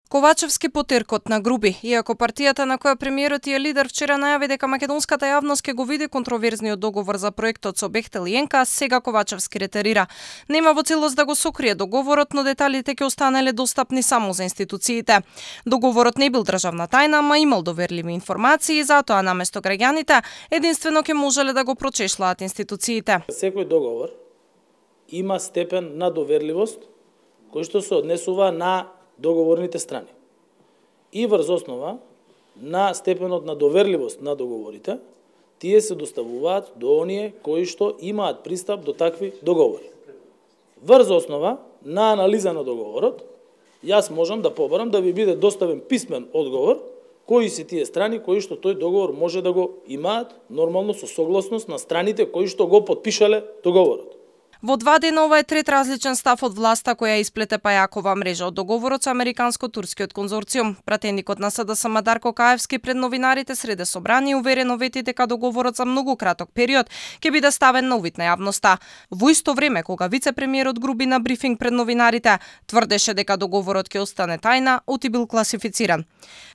Ковачевски потеркот на Груби, иако партијата на која премиерот е лидер вчера најави дека македонската јавност ќе го види контроверзниот договор за проектот со Бехтел и ЕНКА, сега Ковачевски ретерира. Нема во целост да го сокрие договорот, но деталите ќе останеле достапни само за институциите. Договорот не бил државна тајна, ама имал доверливи информации, затоа наместо граѓаните единствено ќе можеле да го прочешлаат институциите. Секој договор има степен на доверливост кој што се однесува на договорните страни. И врз основа на степенот на доверливост на договорите, тие се доставуваат до оние кои што имаат пристап до такви договори. Врз основа на анализа на договорот, јас можам да побарам да ви биде доставен писмен одговор кои се тие страни кои што тој договор може да го имаат нормално со согласност на страните кои што го потпишале договорот. Во 2 дена ова е трет различен став од власта која исплете пајакова мрежа од договорот со американско-турскиот конзорциум. Пратеникот на СДСМ Дарко Каевски пред новинарите среде собрание уверено вети дека договорот за многу краток период ќе биде ставен на увид на јавноста. Во исто време кога вице-премиерот Груби на брифинг пред новинарите тврдеше дека договорот ќе остане тајна, оти бил класифициран.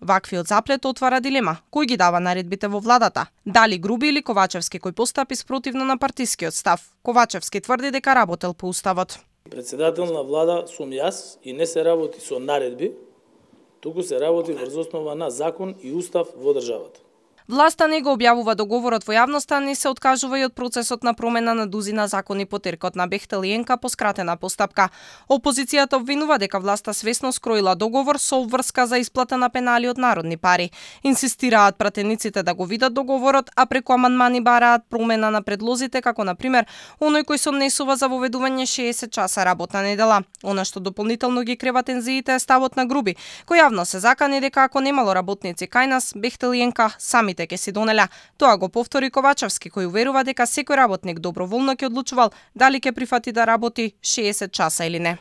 Ваквиот заплет отвара дилема: кој ги дава наредбите во владата? Дали Груби или Ковачевски кој постапи спротивно на партискиот став? Ковачевски тврди дека работел по уставот. Председател на влада сум јас и не се работи со наредби, туку се работи врз основа на закон и устав во државата. Власта не го објавува договорот во јавноста, не се откажува и од процесот на промена на дузина закони по теркот на Бехтел и ЕНКА по скратена постапка. Опозицијата обвинува дека власта свесно скроила договор со обврска за исплата на пенали од народни пари. Инсистираат пратениците да го видат договорот, а преку амандмани бараат промена на предлозите, како на пример оној кој се однесува за воведување 60 часа работна недела. Она што дополнително ги крева тензиите е ставот на Груби, кој јавно се закани дека ако немало работници кај нас, Бехтел и ЕНКА сами ќе си донеле. Тоа го повтори Ковачевски, кој уверува дека секој работник доброволно ќе одлучувал дали ќе прифати да работи 60 часа или не.